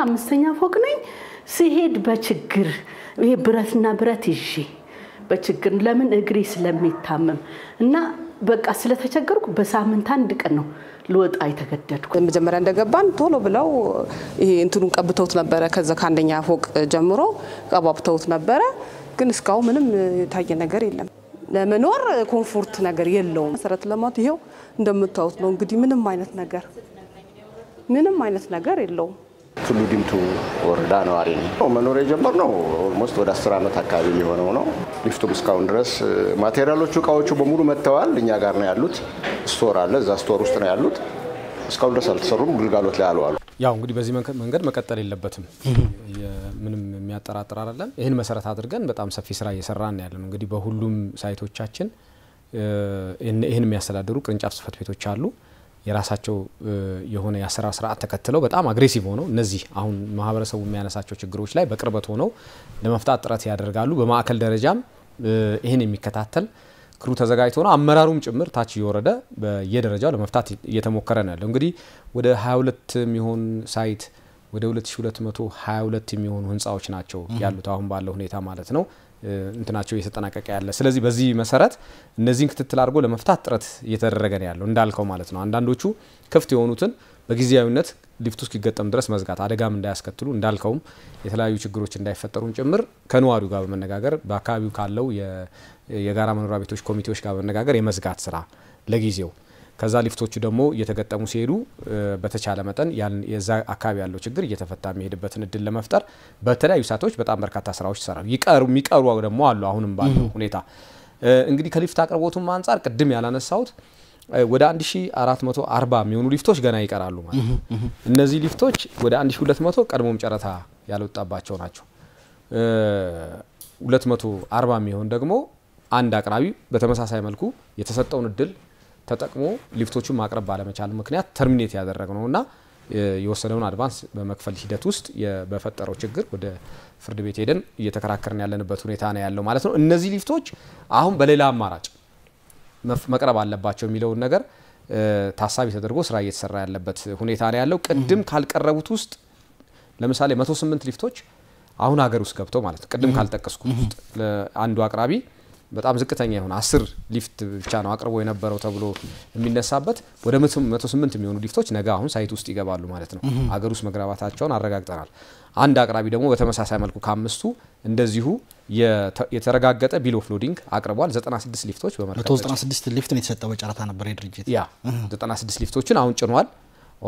አምስተኛ ፎቅ ነኝ ሲሄድ በችግር ይሄ ብረትና ብረት ይዤ በችግር ለምን እግሬ ስለሚታመም እና በቃ ስለተቸገርኩ በሳምንት አንድ ቀን ነው ልወጣ የተገደድኩ መጀመሪያ እንደገባን ቶሎ ብለው ይሄ እንትኑን ቀብተውት ነበር ከዛ ካንደኛ ፎቅ ጀምሮ ቀባብተውት ነበር ግን እስካው ምንም ታየ ነገር የለም ለመኖር ኮምፎርት ነገር የለውም መሰረት ለማት ይሄው እንደምታውት ነው እንግዲህ ምንም አይነት ነገር የለውም ሁሉ ዲምቱ ወረዳ ነው አሪኝ መኖር የጀመርነው ኦልሞስት ወደ 10 አመት አካባቢ ሊሆነው ነው ሊፍቱ እስካሁን ድረስ ማቴሪያሎቹ እቃዎቹ በሙሉ መተዋል እኛ ጋር ነው ያሉት ስቶር አለ እዛ ስቶር ውስጥ ነው ያሉት እስካሁን ድረስ አልተሰሩም ግልጋሎት ላይ አሉ ያው እንግዲህ በዚህ መንገድ መቀጠል የለበትም ምንም የሚያጠራጥር አይደለም ይሄን መሰረት አድርገን በጣም ሰፊ ስራ እየሰራን ያለን እንግዲህ በሁሉም ሳይቶቻችን ይሄን የሚያስተዳድሩ ቅርንጫፍ ጽፈት ቤቶች አሉ የራሳቸው የሆነ ያሰራ ስርዓት ተከትለው በጣም አግሬሲቭ ሆነው እነዚህ አሁን ማህበረሰቡ የሚያነሳቸው ችግሮች ላይ በቅርበት ሆነው ለመፍታት ጥረት ያደርጋሉ በማዕከል ደረጃም ይሄን የሚከታተል ክሩ ተዘጋጅቶ ነው አመራሩም ጭምር ታች ይወረደ በየደረጃው ለመፍታት እየተሞከረ ነው ያለው እንግዲህ ወደ 22 የሚሆን ሳይት ወደ 2222 የሚሆኑ ህንጻዎች ናቸው ያሉት አሁን ባለው ሁኔታ ማለት ነው እንትናቸው እየተጠናቀቀ ያለ ስለዚህ በዚህ መሰረት እነዚህን ክትትል አድርጎ ለመፍታት ጥረት እየተደረገ ነው ያለው እንዳልከው ማለት ነው አንዳንዶቹ ክፍት የሆኑትን በጊዜያዊነት ሊፍቱ እስኪገጠም ድረስ መዝጋት አደጋም እንዳያስከትሉ እንዳልከውም የተለያዩ ችግሮች እንዳይፈጠሩን ጭምር ከነዋሪው ጋር በመነጋገር በአካባቢው ካለው የጋራ መኖሪያ ቤቶች ኮሚቴዎች ጋር በመነጋገር የመዝጋት ስራ ለጊዜው ከዛ ሊፍቶቹ ደግሞ እየተገጠሙ ሲሄዱ በተቻለ መጠን የዛ አካባቢ ያለው ችግር እየተፈታ የሚሄድበትን እድል ለመፍጠር በተለያዩ ሰዓቶች በጣም በርካታ ስራዎች ይሰራሉ የሚቀሩ ደግሞ አሉ አሁንም ባለው ሁኔታ እንግዲህ ከሊፍት አቅርቦቱም አንፃር ቅድም ያላነሳውት ወደ 1440 የሚሆኑ ሊፍቶች ገና ይቀራሉ ማለት እነዚህ ሊፍቶች ወደ 1200 ቀድሞም ጨረታ ያልወጣባቸው ናቸው 240 የሚሆን ደግሞ አንድ አቅራቢ በተመሳሳይ መልኩ የተሰጠውን እድል ተጠቅሞ ሊፍቶቹን ማቅረብ ባለመቻል ምክንያት ተርሚኔት ያደረግነውና የወሰደውን አድቫንስ በመክፈል ሂደት ውስጥ በፈጠረው ችግር ወደ ፍርድ ቤት ሄደን እየተከራከርን ያለንበት ሁኔታ ነው ያለው ማለት ነው እነዚህ ሊፍቶች አሁን በሌላ አማራጭ መቅረብ አለባቸው የሚለው ነገር ታሳቢ ተደርጎ ስራ እየተሰራ ያለበት ሁኔታ ነው ያለው ቅድም ካልቀረቡት ውስጥ ለምሳሌ 108 ሊፍቶች አሁን ሀገር ውስጥ ገብተው ማለት ቅድም ካልጠቀስኩት ውስጥ አንዱ አቅራቢ በጣም ዝቅተኛ ይሆን 10 ሊፍት ብቻ ነው አቅርቦ የነበረው ተብሎ የሚነሳበት ወደ 108 የሚሆኑ ሊፍቶች ነገ አሁን ሳይት ውስጥ ይገባሉ ማለት ነው ሀገር ውስጥ መግባታቸውን አረጋግጠናል አንድ አቅራቢ ደግሞ በተመሳሳይ መልኩ ካምስቱ እንደዚሁ የተረጋገጠ ቢል ኦፍ ሎዲንግ አቅርቧል 96 ሊፍቶች በመርከት 96 ሊፍት ነው የተሰጠው በጨረታ ነበር የድርጅት ያ 96 ሊፍቶችን አሁን ጭኗል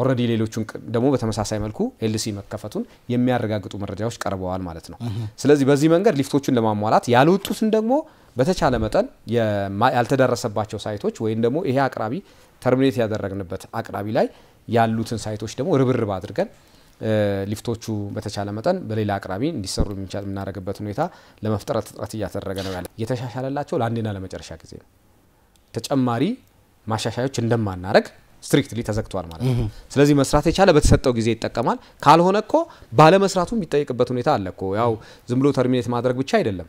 ኦሬዲ ሌሎቹን ደግሞ በተመሳሳይ መልኩ ኤልሲ መከፈቱን የሚያረጋግጡ መረጃዎች ቀርበዋል ማለት ነው ስለዚህ በዚህ መንገድ ሊፍቶችን ለማሟላት ያልወጡትን ደግሞ በተቻለ መጠን ያልተደረሰባቸው ሳይቶች ወይም ደግሞ ይሄ አቅራቢ ተርሚኔት ያደረግንበት አቅራቢ ላይ ያሉትን ሳይቶች ደግሞ ርብርብ አድርገን ሊፍቶቹ በተቻለ መጠን በሌላ አቅራቢ እንዲሰሩ የምናደርግበት ሁኔታ ለመፍጠር ጥረት እያደረገ ነው ያለ የተሻሻለላቸው ለአንዴና ለመጨረሻ ጊዜ ነው ተጨማሪ ማሻሻያዎች እንደማናረግ ስትሪክትሊ ተዘግቷል ማለት ነው ስለዚህ መስራት የቻለ በተሰጠው ጊዜ ይጠቀማል ካልሆነኮ ባለ መስራቱ የሚጠይቅበት ሁኔታ አለኮ ያው ዝም ብሎ ተርሚኔት ማድረግ ብቻ አይደለም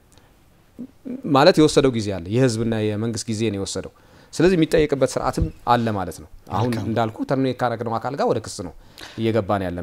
ማለት የወሰደው ጊዜ አለ የህዝብና የመንግስት ጊዜ ነው የወሰደው ስለዚህ የሚጠይቅበት ስርዓትም አለ ማለት ነው አሁን እንዳልኩ ተርሚኔት ካረግነው አካል ጋር ወደ ክስ ነው እየገባን ያለ